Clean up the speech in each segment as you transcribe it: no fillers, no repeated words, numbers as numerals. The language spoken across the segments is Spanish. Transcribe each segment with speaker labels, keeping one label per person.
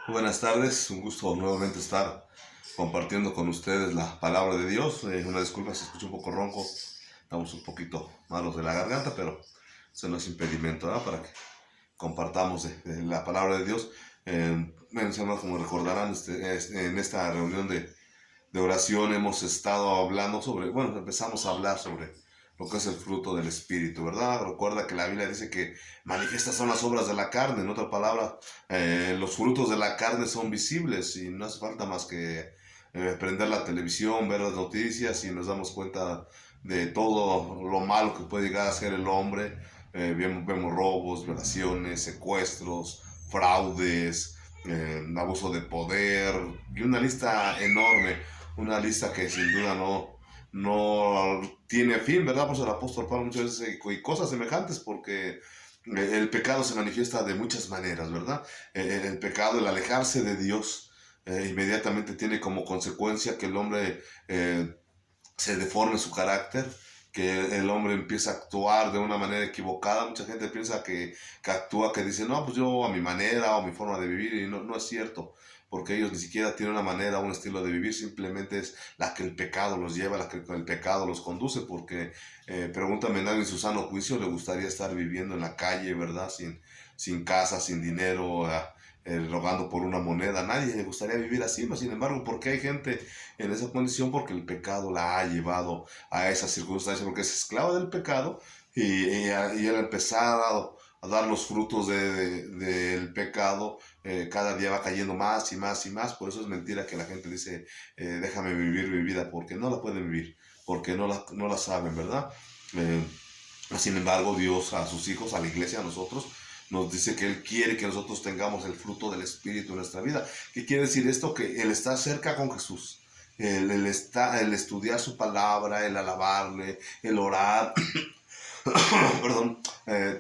Speaker 1: Buenas tardes, un gusto nuevamente estar compartiendo con ustedes la palabra de Dios. Una disculpa si escucho un poco ronco, estamos un poquito malos de la garganta, pero eso no es impedimento, ¿verdad? Para que compartamos de la palabra de Dios. Mis hermanos, como recordarán, en esta reunión de oración hemos estado hablando empezamos a hablar sobre lo que es el fruto del Espíritu, ¿verdad? Recuerda que la Biblia dice que manifiestas son las obras de la carne, en otra palabra, los frutos de la carne son visibles y no hace falta más que prender la televisión, ver las noticias y nos damos cuenta de todo lo malo que puede llegar a ser el hombre. Vemos robos, violaciones, secuestros, fraudes, abuso de poder y una lista enorme, una lista que sin duda no tiene fin, ¿verdad? Pues el apóstol Pablo muchas veces y cosas semejantes porque el pecado se manifiesta de muchas maneras, ¿verdad? El pecado, el alejarse de Dios, inmediatamente tiene como consecuencia que el hombre se deforme su carácter, que el hombre empieza a actuar de una manera equivocada. Mucha gente piensa que actúa, que dice, no, pues yo a mi manera o mi forma de vivir, y no es cierto, porque ellos ni siquiera tienen una manera o un estilo de vivir, simplemente es la que el pecado los lleva, la que el pecado los conduce, porque pregúntame, nadie en su sano juicio le gustaría estar viviendo en la calle, ¿verdad? Sin casa, sin dinero, rogando por una moneda. Nadie le gustaría vivir así, ¿no? Sin embargo, ¿por qué hay gente en esa condición? Porque el pecado la ha llevado a esa circunstancia, porque es esclava del pecado y él empezado a dar los frutos del pecado, cada día va cayendo más y más y más. Por eso es mentira que la gente dice, déjame vivir mi vida, porque no la pueden vivir, porque no la saben, ¿verdad? Eh, Sin embargo, Dios a sus hijos, a la iglesia, a nosotros, nos dice que Él quiere que nosotros tengamos el fruto del Espíritu en nuestra vida. ¿Qué quiere decir esto? Que Él está cerca con Jesús. El estudiar su palabra, el alabarle, el orar, perdón,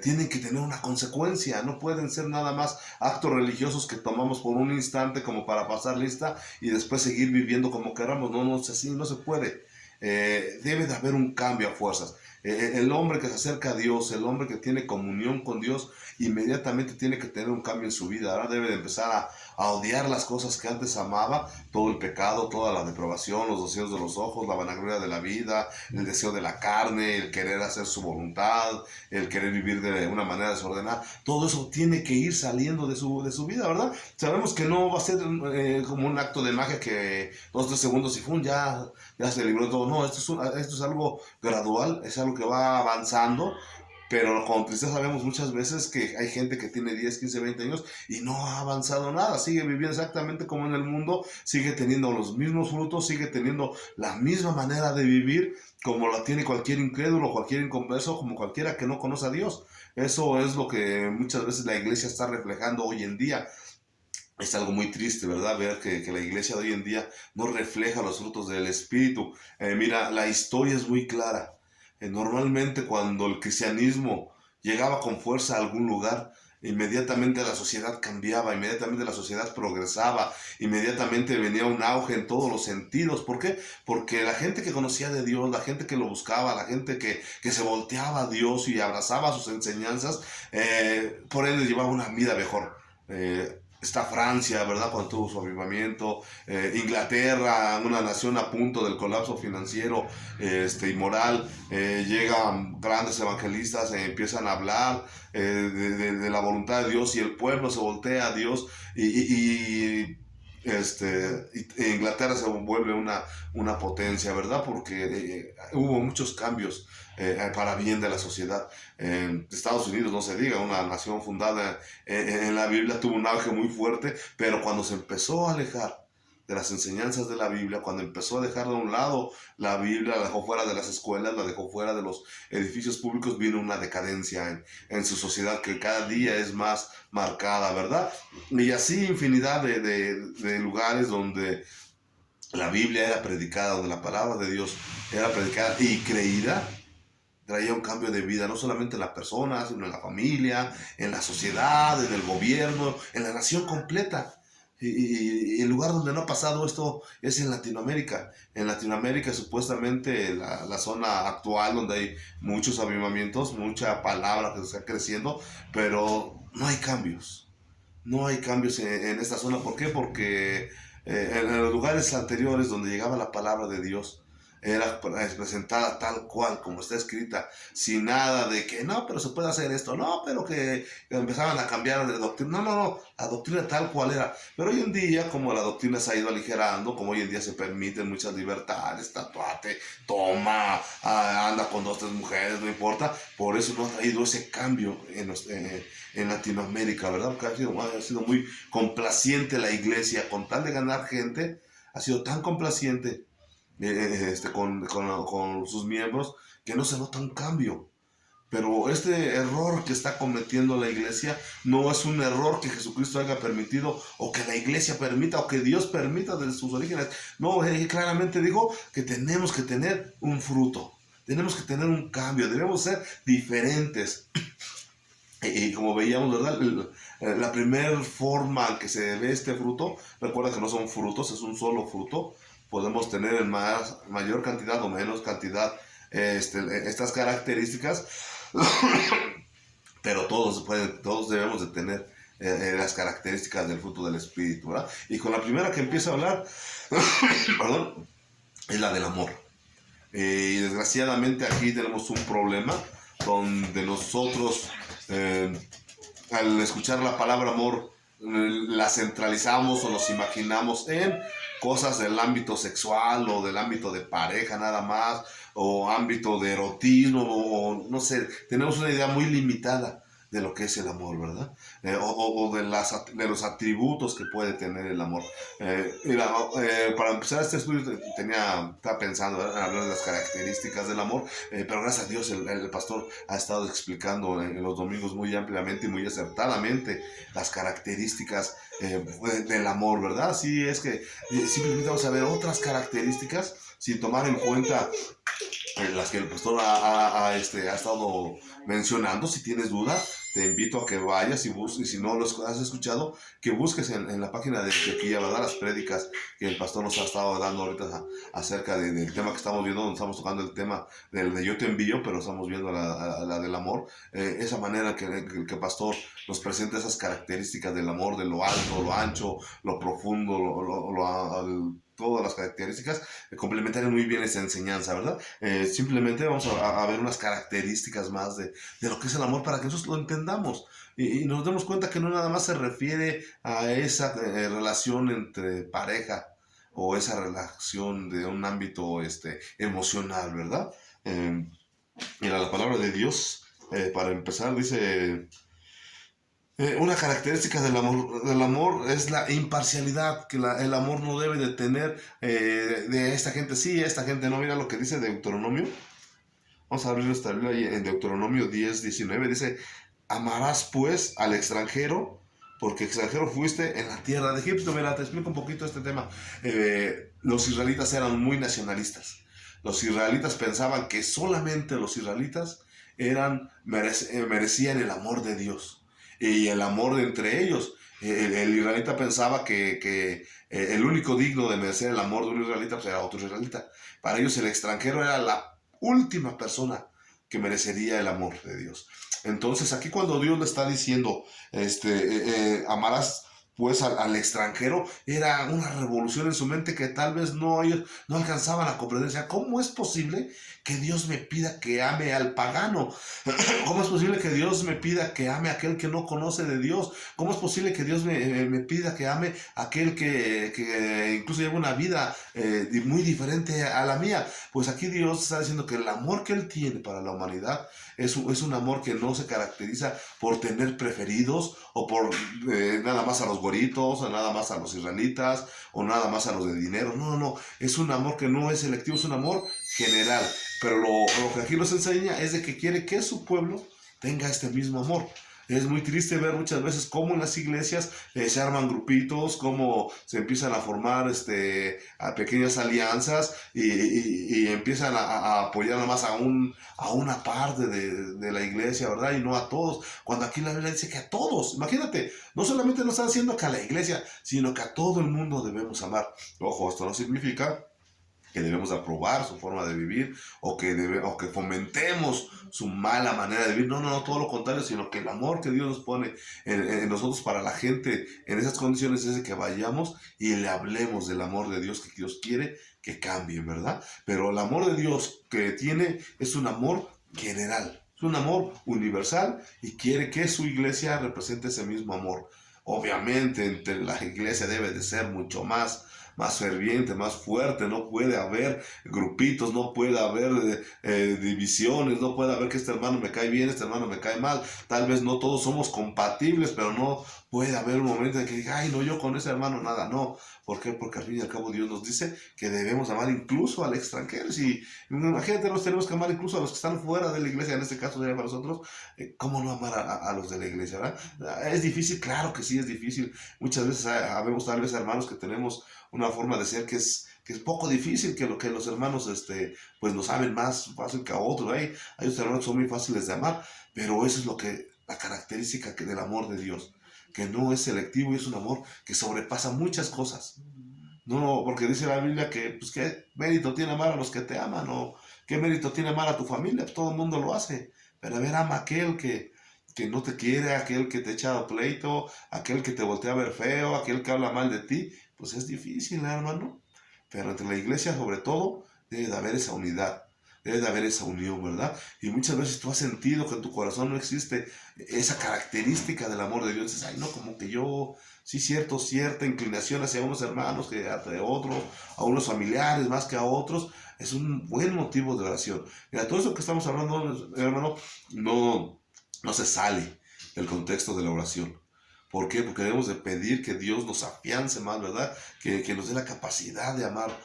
Speaker 1: tienen que tener una consecuencia. No pueden ser nada más actos religiosos que tomamos por un instante como para pasar lista y después seguir viviendo como queramos. No, así no se puede. Debe de haber un cambio a fuerzas. El hombre que se acerca a Dios, el hombre que tiene comunión con Dios, inmediatamente tiene que tener un cambio en su vida. Ahora debe de empezar a odiar las cosas que antes amaba, todo el pecado, toda la depravación, los deseos de los ojos, la vanagloria de la vida, el deseo de la carne, el querer hacer su voluntad, el querer vivir de una manera desordenada. Todo eso tiene que ir saliendo de su vida, ¿verdad? Sabemos que no va a ser como un acto de magia que 2 o 3 segundos y ¡fum! Ya se libró todo. No, esto es algo gradual, es algo que va avanzando, pero con tristeza sabemos muchas veces que hay gente que tiene 10, 15, 20 años y no ha avanzado nada, sigue viviendo exactamente como en el mundo, sigue teniendo los mismos frutos, sigue teniendo la misma manera de vivir como la tiene cualquier incrédulo, cualquier inconverso, como cualquiera que no conoce a Dios. Eso es lo que muchas veces la iglesia está reflejando hoy en día. Es algo muy triste, ¿verdad? Ver que la iglesia de hoy en día no refleja los frutos del Espíritu. Mira, la historia es muy clara. Normalmente cuando el cristianismo llegaba con fuerza a algún lugar, inmediatamente la sociedad cambiaba, inmediatamente la sociedad progresaba, inmediatamente venía un auge en todos los sentidos. ¿Por qué? Porque la gente que conocía de Dios, la gente que lo buscaba, la gente que se volteaba a Dios y abrazaba sus enseñanzas, por ende llevaba una vida mejor. Está Francia, ¿verdad? Cuando tuvo su avivamiento, Inglaterra, una nación a punto del colapso financiero y moral, llegan grandes evangelistas, empiezan a hablar de la voluntad de Dios y el pueblo se voltea a Dios y Inglaterra se vuelve una potencia, ¿verdad? Porque hubo muchos cambios para bien de la sociedad. Estados Unidos, no se diga, una nación fundada en la Biblia, tuvo un auge muy fuerte, pero cuando se empezó a alejar de las enseñanzas de la Biblia, cuando empezó a dejar de un lado la Biblia, la dejó fuera de las escuelas, la dejó fuera de los edificios públicos, vino una decadencia en su sociedad que cada día es más marcada, ¿verdad? Y así infinidad de lugares donde la Biblia era predicada, donde la palabra de Dios era predicada y creída, traía un cambio de vida, no solamente en la persona, sino en la familia, en la sociedad, en el gobierno, en la nación completa. Y el lugar donde no ha pasado esto es en Latinoamérica. En Latinoamérica, supuestamente, la zona actual donde hay muchos avivamientos, mucha palabra que está creciendo, pero no hay cambios. No hay cambios en esta zona. ¿Por qué? Porque en los lugares anteriores donde llegaba la palabra de Dios, era presentada tal cual, como está escrita, sin nada de que no, pero se puede hacer esto, no, pero que empezaban a cambiar de doctrina. No, no, no, la doctrina tal cual era. Pero hoy en día, como la doctrina se ha ido aligerando, como hoy en día se permiten muchas libertades, tatuate, toma, anda con 2, 3 mujeres, no importa, por eso no ha traído ese cambio en Latinoamérica, ¿verdad? Porque ha sido muy complaciente la iglesia, con tal de ganar gente, ha sido tan complaciente con sus miembros, que no se nota un cambio. Pero este error que está cometiendo la iglesia no es un error que Jesucristo haya permitido, o que la iglesia permita, o que Dios permita desde sus orígenes. No, claramente digo que tenemos que tener un fruto, tenemos que tener un cambio, debemos ser diferentes. Y como veíamos, ¿verdad? La primera forma en que se ve este fruto, recuerda que no son frutos, es un solo fruto. Podemos tener en mayor cantidad o menos cantidad estas características, pero todos debemos de tener las características del fruto del Espíritu, ¿verdad? Y con la primera que empieza a hablar, perdón, es la del amor. Y desgraciadamente aquí tenemos un problema donde nosotros, al escuchar la palabra amor, la centralizamos o nos imaginamos en cosas del ámbito sexual o del ámbito de pareja nada más, o ámbito de erotismo, o no sé, tenemos una idea muy limitada de lo que es el amor, ¿verdad? O de los atributos que puede tener el amor. Para empezar este estudio estaba pensando en hablar de las características del amor, pero gracias a Dios el pastor ha estado explicando en los domingos muy ampliamente y muy acertadamente las características del amor, ¿verdad? Sí, es que simplemente vamos a ver otras características sin tomar en cuenta las que el pastor ha estado mencionando. Si tienes duda, te invito a que vayas y busques, si no los has escuchado, que busques en la página de Chequilla, ¿verdad? Las prédicas que el pastor nos ha estado dando ahorita acerca del tema que estamos viendo, donde estamos tocando el tema de yo te envío, pero estamos viendo la del amor. Esa manera que el pastor nos presenta esas características del amor, de lo alto, lo ancho, lo profundo, todas las características complementarían muy bien esa enseñanza, ¿verdad? Simplemente vamos a ver unas características más de lo que es el amor, para que nosotros lo entendamos y nos demos cuenta que no nada más se refiere a esa relación entre pareja, o esa relación de un ámbito emocional, ¿verdad? Mira, la palabra de Dios, para empezar, dice... una característica del amor es la imparcialidad, que el amor no debe de tener de esta gente sí, esta gente no. Mira lo que dice Deuteronomio. Vamos a abrir esta Biblia ahí en Deuteronomio 10:19. Dice: amarás pues al extranjero, porque extranjero fuiste en la tierra de Egipto. Mira, te explico un poquito este tema. Los israelitas eran muy nacionalistas. Los israelitas pensaban que solamente los israelitas merecían el amor de Dios y el amor de entre ellos. El israelita pensaba que el único digno de merecer el amor de un israelita pues era otro israelita. Para ellos el extranjero era la última persona que merecería el amor de Dios. Entonces aquí cuando Dios le está diciendo amarás pues al extranjero, era una revolución en su mente que tal vez ellos no alcanzaban a comprender. O sea, ¿cómo es posible que Dios me pida que ame al pagano? ¿Cómo es posible que Dios me pida que ame a aquel que no conoce de Dios? ¿Cómo es posible que Dios me pida que ame a aquel que incluso lleva una vida muy diferente a la mía? Pues aquí Dios está diciendo que el amor que Él tiene para la humanidad es un amor que no se caracteriza por tener preferidos, o por nada más a los güeritos, o nada más a los israelitas, o nada más a los de dinero. No, no, no. Es un amor que no es selectivo, es un amor general. Pero lo que aquí nos enseña es de que quiere que su pueblo tenga este mismo amor. Es muy triste ver muchas veces cómo en las iglesias se arman grupitos, cómo se empiezan a formar a pequeñas alianzas y empiezan a apoyar nada más a una parte de la iglesia, ¿verdad? Y no a todos. Cuando aquí la Biblia dice que a todos, imagínate, no solamente nos está diciendo que a la iglesia, sino que a todo el mundo debemos amar. Ojo, esto no significa que debemos aprobar su forma de vivir o que fomentemos su mala manera de vivir. No, no, no, todo lo contrario, sino que el amor que Dios nos pone en nosotros para la gente en esas condiciones es de que vayamos y le hablemos del amor de Dios que Dios quiere que cambien, ¿verdad? Pero el amor de Dios que tiene es un amor general. Es un amor universal y quiere que su iglesia represente ese mismo amor. Obviamente, entre la iglesia debe de ser mucho más ferviente, más fuerte. No puede haber grupitos, no puede haber divisiones, no puede haber que este hermano me cae bien, este hermano me cae mal. Tal vez no todos somos compatibles, pero no puede haber un momento en que diga, ay, no, yo con ese hermano nada. No. ¿Por qué? Porque al fin y al cabo Dios nos dice que debemos amar incluso al extranjero. Si imagínate, nos tenemos que amar incluso a los que están fuera de la iglesia, en este caso sería para nosotros, ¿cómo no amar a los de la iglesia, verdad? ¿Es difícil? Claro que sí, es difícil. Muchas veces habemos tal vez hermanos que tenemos una forma de ser que es poco difícil, que los hermanos pues nos amen más fácil que a otros. Hay otros hermanos que son muy fáciles de amar, pero eso es la característica del amor de Dios, que no es selectivo y es un amor que sobrepasa muchas cosas. No, porque dice la Biblia que, pues, ¿qué mérito tiene amar a los que te aman? ¿O qué mérito tiene amar a tu familia? Pues todo el mundo lo hace. Pero a ver, ama a aquel que no te quiere, aquel que te echa pleito, aquel que te voltea a ver feo, aquel que habla mal de ti. Pues es difícil, hermano. Pero entre la iglesia, sobre todo, debe de haber esa unidad. Debe de haber esa unión, ¿verdad? Y muchas veces tú has sentido que en tu corazón no existe esa característica del amor de Dios. Dices, ay, no, como que yo, sí, cierta inclinación hacia unos hermanos que a otros, a unos familiares más que a otros. Es un buen motivo de oración. Mira, todo eso que estamos hablando, hermano, no se sale del contexto de la oración. ¿Por qué? Porque debemos de pedir que Dios nos afiance más, ¿verdad? Que nos dé la capacidad de amar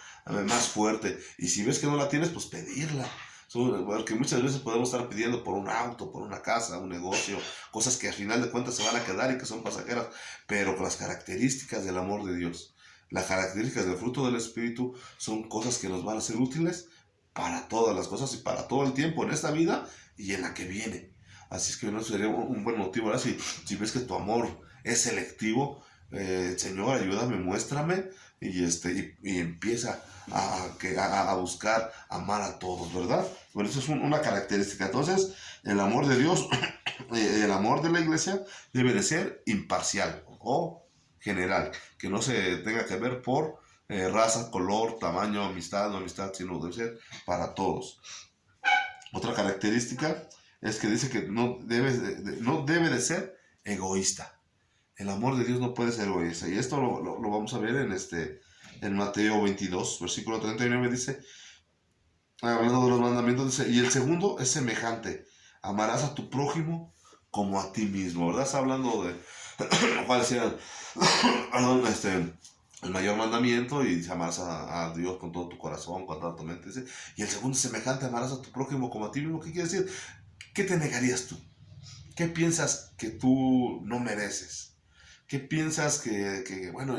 Speaker 1: más fuerte. Y si ves que no la tienes, pues pedirla. Porque muchas veces podemos estar pidiendo por un auto, por una casa, un negocio, cosas que al final de cuentas se van a quedar y que son pasajeras, pero con las características del amor de Dios, las características del fruto del Espíritu son cosas que nos van a ser útiles para todas las cosas y para todo el tiempo en esta vida y en la que viene. Así es que no sería un buen motivo, ¿verdad? Si ves que tu amor es selectivo, Señor, ayúdame, muéstrame y empieza a buscar amar a todos, ¿verdad? Bueno, eso es una característica. Entonces, el amor de Dios, el amor de la iglesia debe de ser imparcial o general, que no se tenga que ver por raza, color, tamaño, amistad, no amistad, sino debe ser para todos. Otra característica es que dice que no debe de ser egoísta. El amor de Dios no puede ser egoísta. Y esto lo vamos a ver en Mateo 22, versículo 39, dice, hablando de los mandamientos, dice, y el segundo es semejante, amarás a tu prójimo como a ti mismo, ¿verdad? Está hablando de cuál decía, perdón, el mayor mandamiento y amarás a Dios con todo tu corazón, con toda tu mente, dice, y el segundo es semejante, amarás a tu prójimo como a ti mismo. ¿Qué quiere decir? ¿Qué te negarías tú? ¿Qué piensas que tú no mereces? ¿Qué piensas bueno,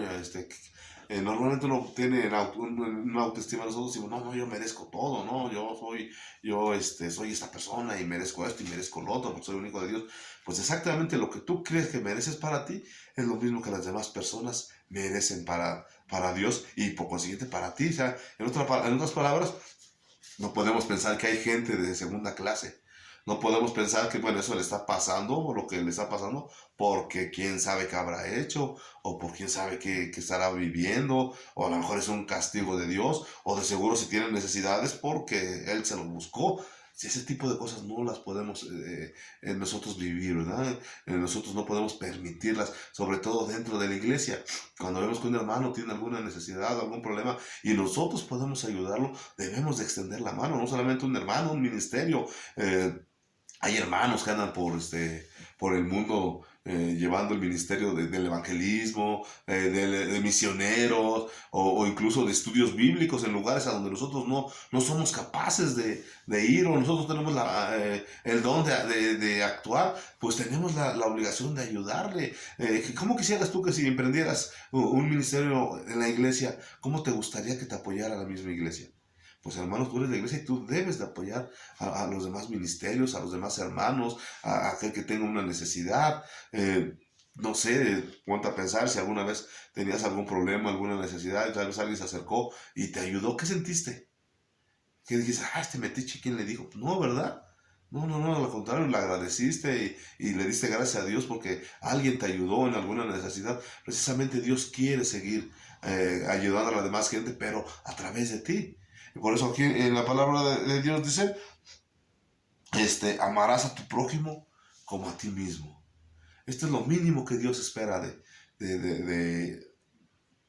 Speaker 1: normalmente uno tiene una autoestima de nosotros y digo, no, yo merezco todo, ¿no? Soy esta persona y merezco esto y merezco lo otro porque soy el único de Dios. Pues exactamente lo que tú crees que mereces para ti es lo mismo que las demás personas merecen para Dios y por consiguiente para ti. O sea, en otras palabras, no podemos pensar que hay gente de segunda clase. No podemos pensar que, bueno, eso le está pasando o lo que le está pasando porque quién sabe qué habrá hecho o por quién sabe qué estará viviendo o a lo mejor es un castigo de Dios o de seguro si tiene necesidades porque Él se los buscó. Si ese tipo de cosas no las podemos nosotros vivir, ¿verdad? Nosotros no podemos permitirlas, sobre todo dentro de la iglesia. Cuando vemos que un hermano tiene alguna necesidad, algún problema y nosotros podemos ayudarlo, debemos de extender la mano, no solamente un hermano, un ministerio. Hay hermanos que andan por el mundo llevando el ministerio del evangelismo, de misioneros o incluso de estudios bíblicos en lugares a donde nosotros no somos capaces de ir o nosotros tenemos el don de actuar, pues tenemos la obligación de ayudarle. ¿Cómo quisieras tú que si emprendieras un ministerio en la iglesia, cómo te gustaría que te apoyara la misma iglesia? Pues hermanos, tú eres la iglesia y tú debes de apoyar a los demás ministerios, a los demás hermanos, a aquel que tenga una necesidad. no sé, ponte a pensar si alguna vez tenías algún problema, alguna necesidad, y tal vez alguien se acercó y te ayudó. ¿Qué sentiste? Que dijiste, este metiche, ¿quién le dijo? No, ¿verdad? No, no, no, al contrario, le agradeciste y le diste gracias a Dios porque alguien te ayudó en alguna necesidad. Precisamente Dios quiere seguir ayudando a la demás gente, pero a través de ti. Y por eso aquí en la palabra de Dios dice, amarás a tu prójimo como a ti mismo. Esto es lo mínimo que Dios espera de, de, de,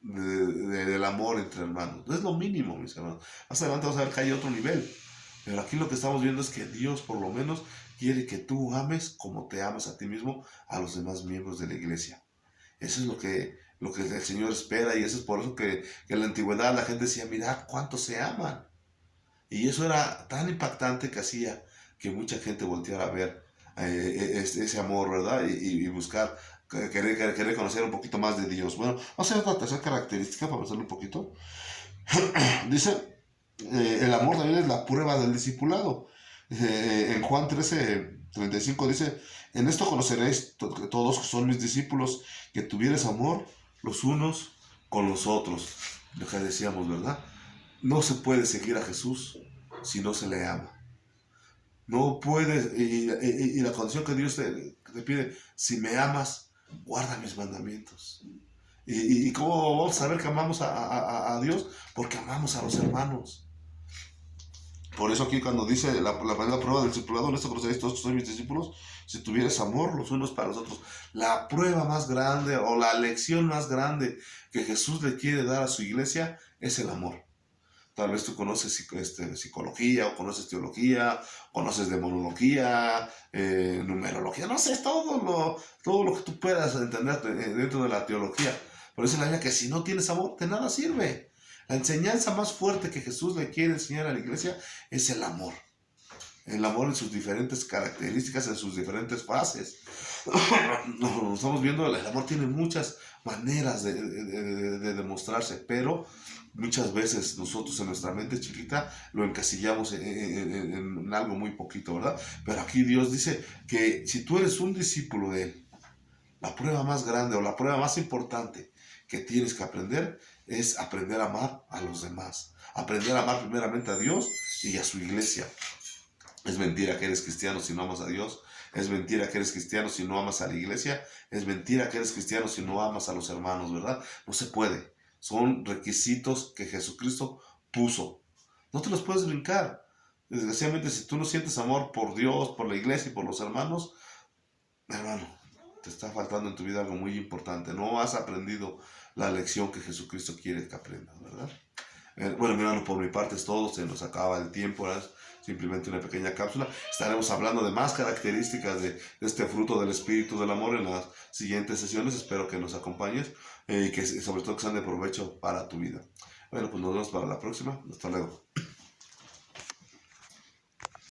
Speaker 1: del amor entre hermanos. Es lo mínimo, mis hermanos. Más adelante vamos a ver que hay otro nivel. Pero aquí lo que estamos viendo es que Dios por lo menos quiere que tú ames como te amas a ti mismo a los demás miembros de la iglesia. Eso es lo que el Señor espera, y eso es por eso que en la antigüedad la gente decía, mira cuánto se aman. Y eso era tan impactante que hacía que mucha gente volteara a ver ese amor, ¿verdad? Y buscar, querer conocer un poquito más de Dios. Bueno, vamos a ver la tercera característica para pensarlo un poquito. Dice, el amor también es la prueba del discipulado. En Juan 13:35 dice, en esto conoceréis que todos son mis discípulos, que tuvieres amor los unos con los otros. Lo que decíamos, ¿verdad? No se puede seguir a Jesús si no se le ama. No puedes, y la condición que Dios te pide, si me amas, guarda mis mandamientos. ¿Y cómo vamos a saber que amamos a Dios? Porque amamos a los hermanos. Por eso aquí cuando dice la primera prueba del discipulado, en esto conoceréis todos sois mis discípulos, si tuvieres amor los unos para los otros. La prueba más grande o la lección más grande que Jesús le quiere dar a su iglesia es el amor. Tal vez tú conoces psicología, o conoces teología, conoces demonología, numerología, no sé, todo lo que tú puedas entender dentro de la teología. Pero dice la Biblia que si no tienes amor, de nada sirve. La enseñanza más fuerte que Jesús le quiere enseñar a la iglesia es el amor. El amor en sus diferentes características, en sus diferentes fases. Estamos viendo, el amor tiene muchas maneras de demostrarse, pero muchas veces nosotros en nuestra mente chiquita lo encasillamos en algo muy poquito, ¿verdad? Pero aquí Dios dice que si tú eres un discípulo de Él, la prueba más grande o la prueba más importante que tienes que aprender es aprender a amar a los demás. Aprender a amar primeramente a Dios y a su iglesia. Es mentira que eres cristiano si no amas a Dios. Es mentira que eres cristiano si no amas a la iglesia. Es mentira que eres cristiano si no amas a los hermanos, ¿verdad? No se puede. Son requisitos que Jesucristo puso. No te los puedes brincar. Desgraciadamente, si tú no sientes amor por Dios, por la iglesia y por los hermanos, hermano, te está faltando en tu vida algo muy importante. No has aprendido la lección que Jesucristo quiere que aprendas, ¿verdad? Bueno, mi hermano, por mi parte es todo. Se nos acaba el tiempo, ¿verdad? Simplemente una pequeña cápsula. Estaremos hablando de más características de este fruto del Espíritu del Amor en las siguientes sesiones. Espero que nos acompañes y que sobre todo que sean de provecho para tu vida. Bueno, pues nos vemos para la próxima. Hasta luego.